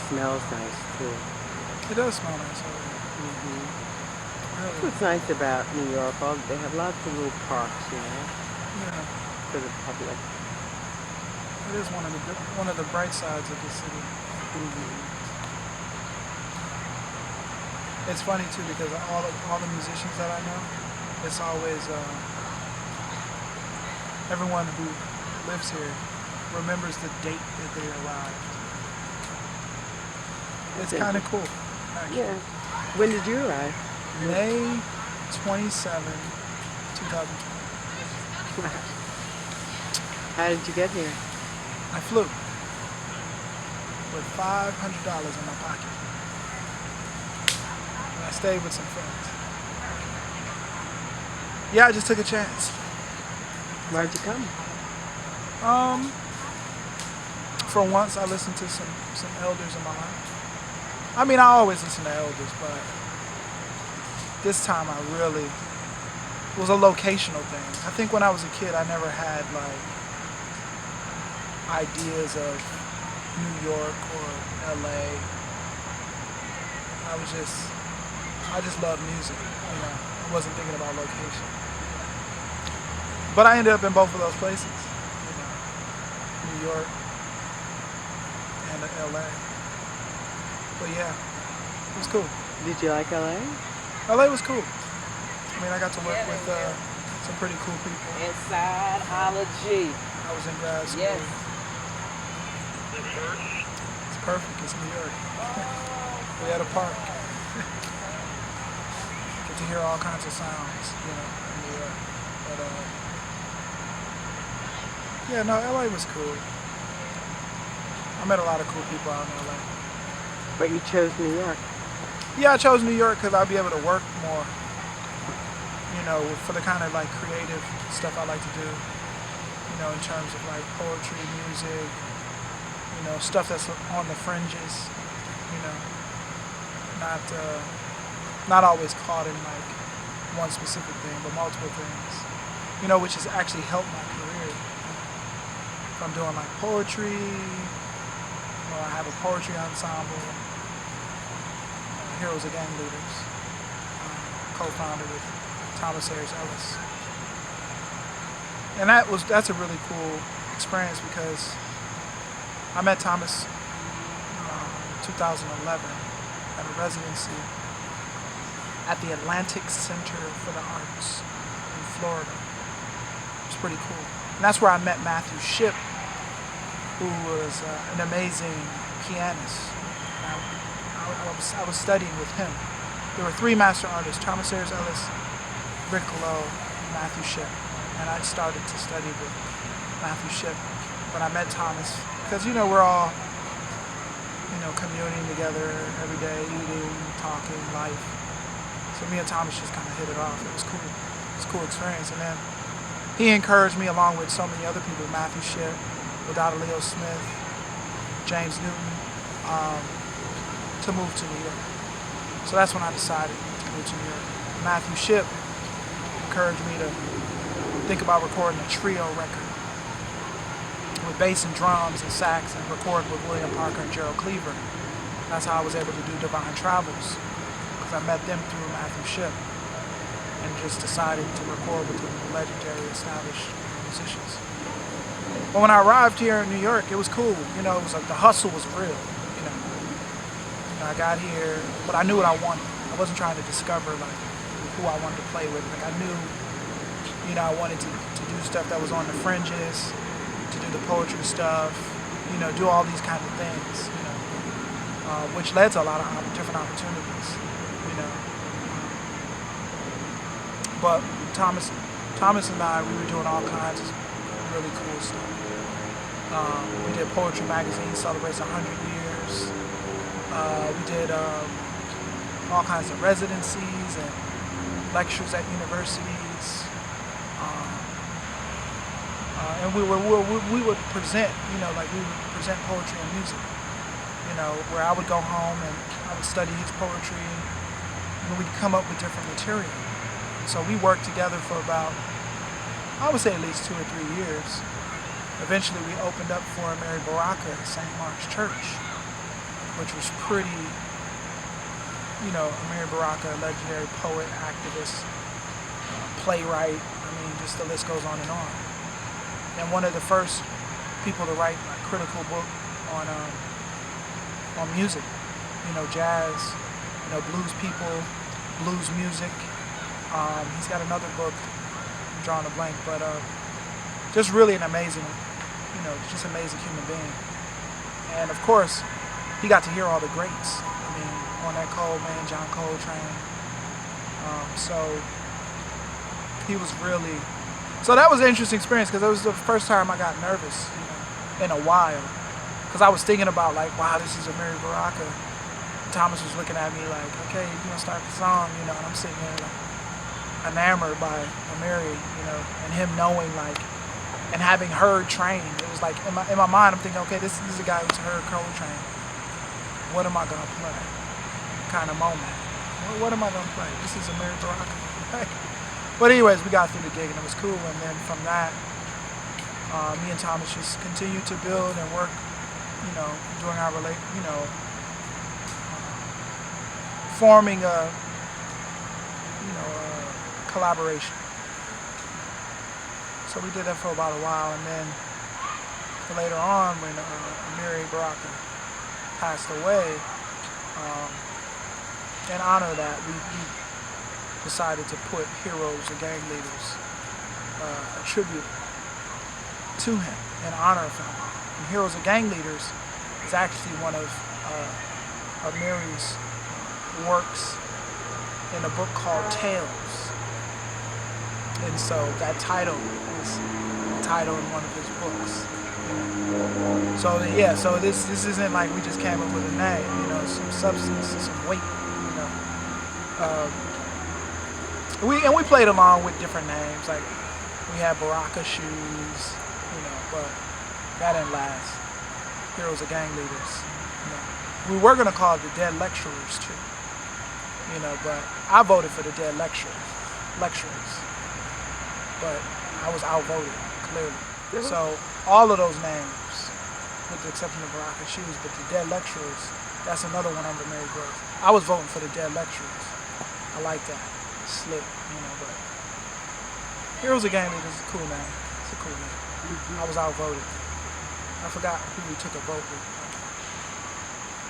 smells nice too. It does smell nice over here. That's Really. what's nice about New York. They have lots of little parks, Yeah. for the public. It is one of the bright sides of the city. Hmm. It's funny too because all the musicians that I know, it's always everyone who lives here remembers the date that they arrived. It's That's kind of interesting. cool, actually. Yeah. When did you arrive? May 27, 2020. How did you get here? I flew with $500 in my pocket. And I stayed with some friends. Yeah, I just took a chance. Why'd you come? Um, for once, I listened to some elders in my life. I mean, I always listen to elders, but this time it was a locational thing. I think when I was a kid, I never had like ideas of New York or LA. I just love music, I wasn't thinking about location. But I ended up in both of those places, New York and LA. But yeah, it was cool. Did you like LA? LA was cool. I mean, I got to work with some pretty cool people. Insideology. I was in grad school. Yes. It's perfect. It's New York. We had a park. Get to hear all kinds of sounds, in New York. But yeah, no, LA was cool. I met a lot of cool people out in LA. But you chose New York. Yeah, I chose New York because I'll be able to work more, for the kind of like creative stuff I like to do, in terms of like poetry, music, stuff that's on the fringes, not not always caught in like one specific thing, but multiple things, which has actually helped my career. If I'm doing like poetry, I have a poetry ensemble, Heroes of Gang Leaders, co-founder with Thomas Ellis. And that's a really cool experience because I met Thomas in 2011 at a residency at the Atlantic Center for the Arts in Florida. It was pretty cool. And that's where I met Matthew Shipp, who was an amazing pianist. I was studying with him. There were three master artists: Thomas Ellis, Rick Lowe, and Matthew Shipp. And I started to study with Matthew Shipp. But I met Thomas because we're all communing together every day, eating, talking, life. So me and Thomas just kind of hit it off. It was cool. It was a cool experience. And then he encouraged me, along with so many other people, Matthew Shipp, Wadada Leo Smith, James Newton, to move to New York. So that's when I decided to move to New York. Matthew Shipp encouraged me to think about recording a trio record with bass and drums and sax, and record with William Parker and Gerald Cleaver. That's how I was able to do Divine Travels, because I met them through Matthew Shipp and just decided to record with the legendary established musicians. But when I arrived here in New York, it was cool. It was like the hustle was real. I got here, but I knew what I wanted. I wasn't trying to discover like who I wanted to play with. Like I knew, I wanted to do stuff that was on the fringes, to do the poetry stuff, do all these kind of things, which led to a lot of different opportunities, But Thomas and I, we were doing all kinds of really cool stuff. We did Poetry Magazine celebrates 100 years. We did all kinds of residencies and lectures at universities, and we would present, we would present poetry and music, where I would go home and I would study his poetry, and we'd come up with different material. So we worked together for about, I would say at least 2 or 3 years. Eventually we opened up for Amiri Baraka at St. Mark's Church. which was pretty, Amiri Baraka, legendary poet, activist, playwright. I mean, just the list goes on and on. And one of the first people to write a critical book on music, jazz, blues people, blues music. He's got another book, I'm drawing a blank, but just really an amazing, just amazing human being. And of course, he got to hear all the greats. I mean, on that Coleman, John Coltrane. So he was really, so that was an interesting experience because it was the first time I got nervous, in a while. Because I was thinking about like, wow, this is Amiri Baraka. And Thomas was looking at me like, okay, you're gonna start the song, and I'm sitting there like enamored by Amiri, and him knowing like, and having heard Train. It was like in my mind, I'm thinking, okay, this is a guy who's heard Coltrane. What am I gonna play? Kind of moment. What am I gonna play? This is Amiri Baraka. But anyways, we got through the gig and it was cool. And then from that, me and Thomas just continued to build and work, doing our forming a collaboration. So we did that for about a while, and then later on, when Amiri Baraka passed away, in honor of that, we decided to put Heroes and Gang Leaders, a tribute to him in honor of him. And Heroes and Gang Leaders is actually one of Amiri's works in a book called Tales. And so that title is the title in one of his books. So yeah, so this isn't like we just came up with a name, some substance and some weight, we played along with different names, like we had Baraka Shoes, but that didn't last. Heroes of Gang Leaders. We were gonna call it the Dead Lecturers too, but I voted for the Dead Lecturers, but I was outvoted clearly. So all of those names, with the exception of Baraka Shoes, but the Dead Lecturers, that's another one under Mary Grace. I was voting for the Dead Lecturers. I like that. Slick, but Heroes of Gang Leaders is a cool name. It's a cool name. I was outvoted. I forgot who we took a vote with.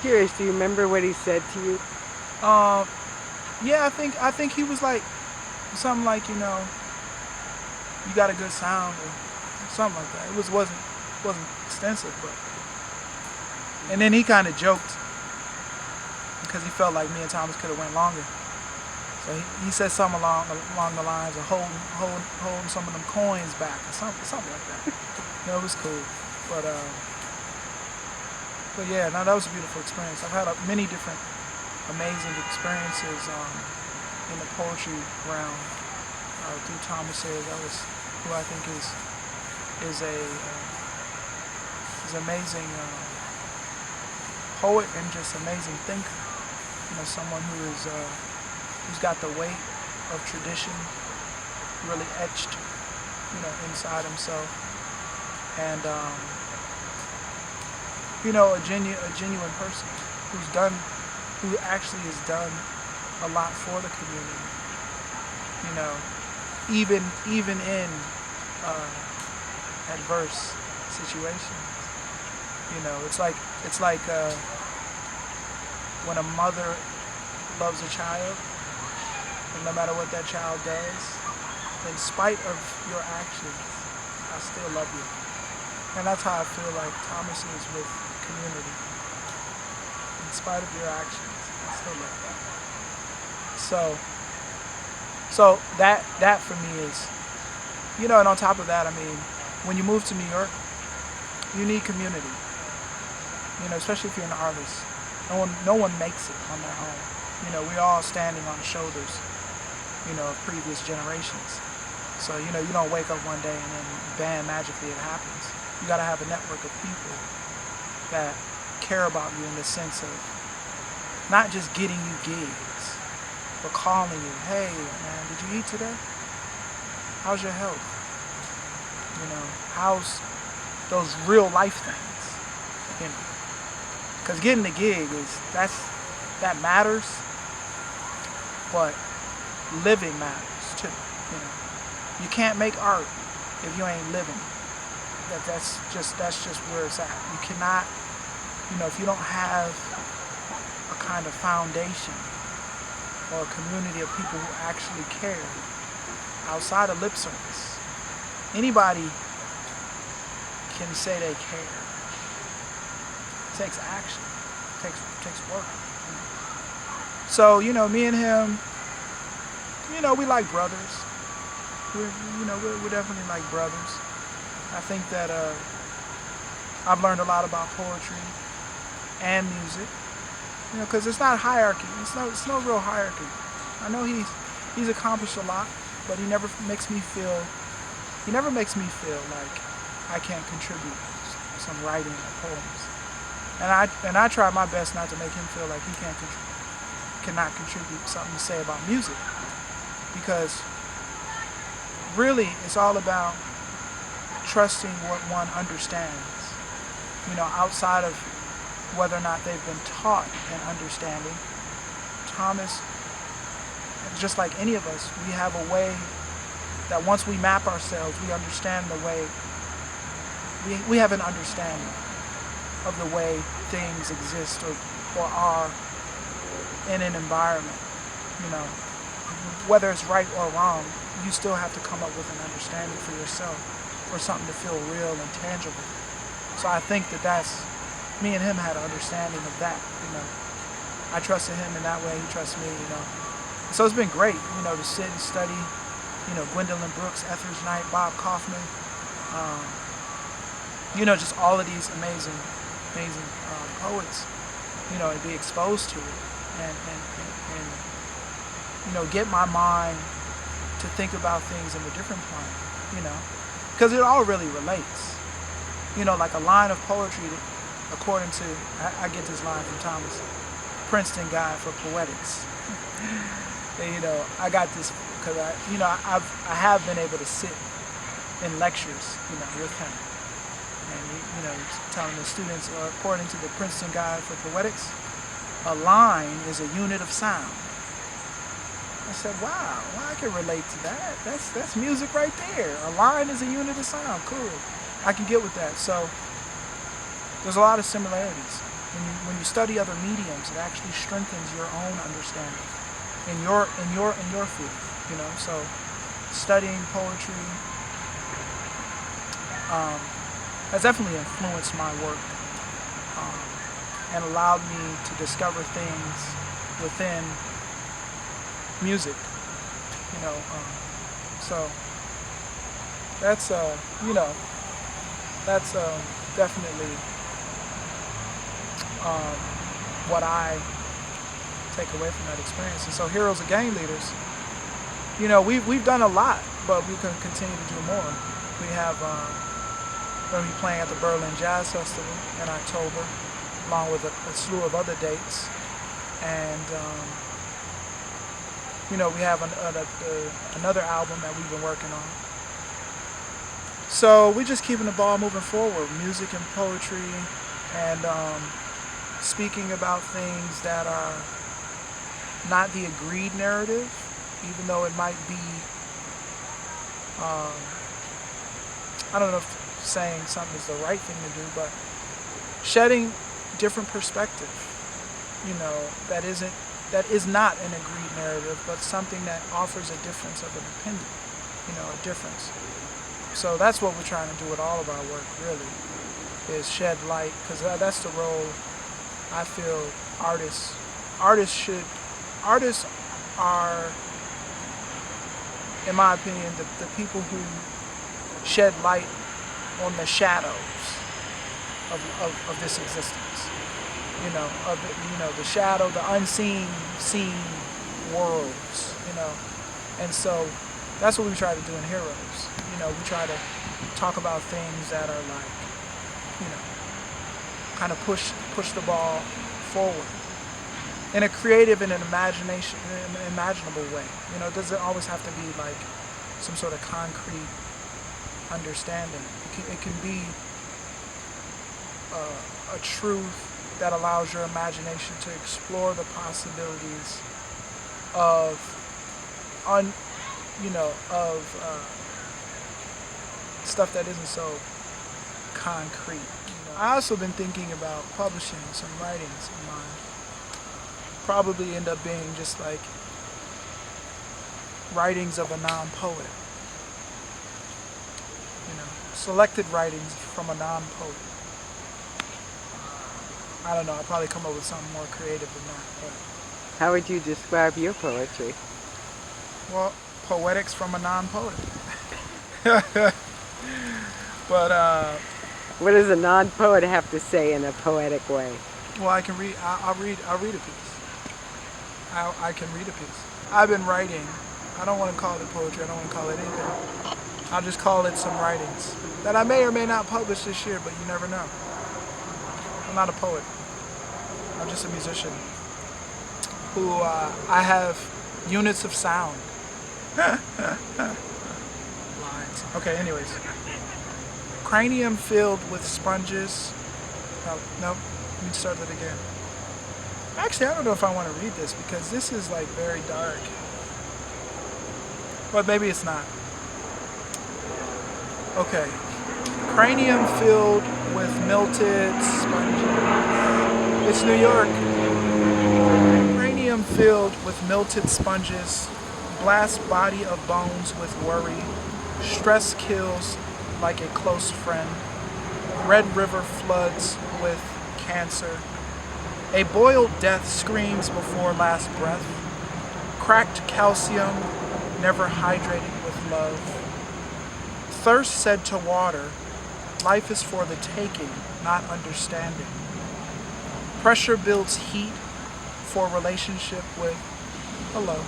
Curious, do you remember what he said to you? Yeah, I think he was like something like, you got a good sound or something like that. It wasn't extensive, but. And then he kind of joked because he felt like me and Thomas could have went longer. So he said something along the lines of holding some of them coins back or something like that. It was cool, but yeah, no, that was a beautiful experience. I've had many different amazing experiences in the poetry realm through Thomas Ayers. That was who I think is amazing poet and just amazing thinker. Someone who is who's got the weight of tradition really etched, inside himself, and a genuine person who actually has done a lot for the community. Even in adverse situations. It's like when a mother loves a child, and no matter what that child does, in spite of your actions, I still love you. And that's how I feel like Thomas is with community. In spite of your actions, I still love you. So that for me is, and on top of that, I mean, when you move to New York, you need community. Especially if you're an artist. No one makes it on their own. We're all standing on the shoulders, of previous generations. So, you don't wake up one day and then bam, magically it happens. You gotta have a network of people that care about you in the sense of not just getting you gigs, but calling you, hey man, did you eat today? How's your health? How's those real life things? Because getting the gig that matters, but living matters too. You know, you can't make art if you ain't living. That's just where it's at. You cannot, if you don't have a kind of foundation or a community of people who actually care outside of lip service. Anybody can say they care. It takes action. It takes work. So, me and him, we like brothers. We're definitely like brothers. I think that I've learned a lot about poetry and music. Because it's not hierarchy. It's no real hierarchy. I know he's accomplished a lot, but he never makes me feel like I can't contribute some writing or poems. And I try my best not to make him feel like he cannot contribute something to say about music, because really it's all about trusting what one understands. Outside of whether or not they've been taught and understanding. Thomas, just like any of us, we have a way that once we map ourselves, we understand the way, we have an understanding of the way things exist or are in an environment. Whether it's right or wrong, you still have to come up with an understanding for yourself, for something to feel real and tangible. So I think that's, me and him had an understanding of that. I trusted him in that way, he trusts me, So it's been great, to sit and study, Gwendolyn Brooks, Ether's Knight, Bob Kaufman, just all of these amazing poets, and be exposed to it and get my mind to think about things in a different plane, because it all really relates. Like a line of poetry that, according to, I get this line from Thomas, Princeton Guide for Poetics. And, I got this because I have been able to sit in lectures, with him. And, telling the students, according to the Princeton Guide for Poetics, a line is a unit of sound. I said, wow, well, I can relate to that. That's music right there. A line is a unit of sound. Cool. I can get with that. So there's a lot of similarities. When you study other mediums, it actually strengthens your own understanding in your field. So studying poetry has definitely influenced my work and allowed me to discover things within music. So that's definitely what I take away from that experience. And so Heroes of Gang Leaders, we've done a lot, but we can continue to do more. We have going to be playing at the Berlin Jazz Festival in October, along with a slew of other dates. And we have another album that we've been working on. So we're just keeping the ball moving forward, music and poetry, and speaking about things that are not the agreed narrative, even though it might be, I don't know if saying something is the right thing to do, but shedding different perspective, that is not an agreed narrative, but something that offers a difference of an opinion, a difference. So that's what we're trying to do with all of our work, really, is shed light, because that's the role I feel artists are, in my opinion, the people who shed light on the shadows of this existence. The shadow, the unseen, seen worlds, And so that's what we try to do in Heroes. We try to talk about things that are like, kind of push the ball forward in a creative and an imaginable way. It doesn't always have to be like some sort of concrete understanding. It can be a truth that allows your imagination to explore the possibilities of, stuff that isn't so concrete. I also been thinking about publishing some writings of mine. Probably end up being just like writings of a non-poet. Selected writings from a non-poet. I don't know, I'll probably come up with something more creative than that. But, How would you describe your poetry? well, poetics from a non-poet. But What does a non-poet have to say in a poetic way? well, I can read. I'll read a piece. I can read a piece. I've been writing. I don't want to call it poetry. I don't want to call it anything. I'll just call it some writings that I may or may not publish this year, but you never know. I'm not a poet. I'm just a musician who I have units of sound. Lines. Okay, anyways. Cranium filled with sponges. Oh, no, let me start that again. Actually, I don't know if I want to read this because this is like very dark. But maybe it's not. Okay. Cranium filled with melted sponges. It's New York. Cranium filled with melted sponges. Blast body of bones with worry. Stress kills like a close friend. Red River floods with cancer. A boiled death screams before last breath. Cracked calcium, never hydrated with love. Thirst said to water, life is for the taking, not understanding. Pressure builds heat for relationship with hello.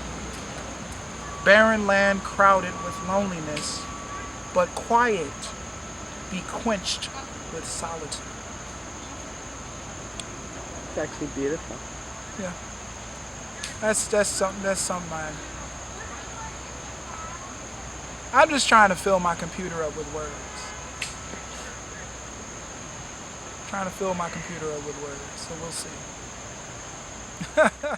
Barren land crowded with loneliness, but quiet be quenched with solitude. It's actually beautiful. Yeah. That's something I'm just trying to fill my computer up with words. Trying to fill my computer up with words, so we'll see.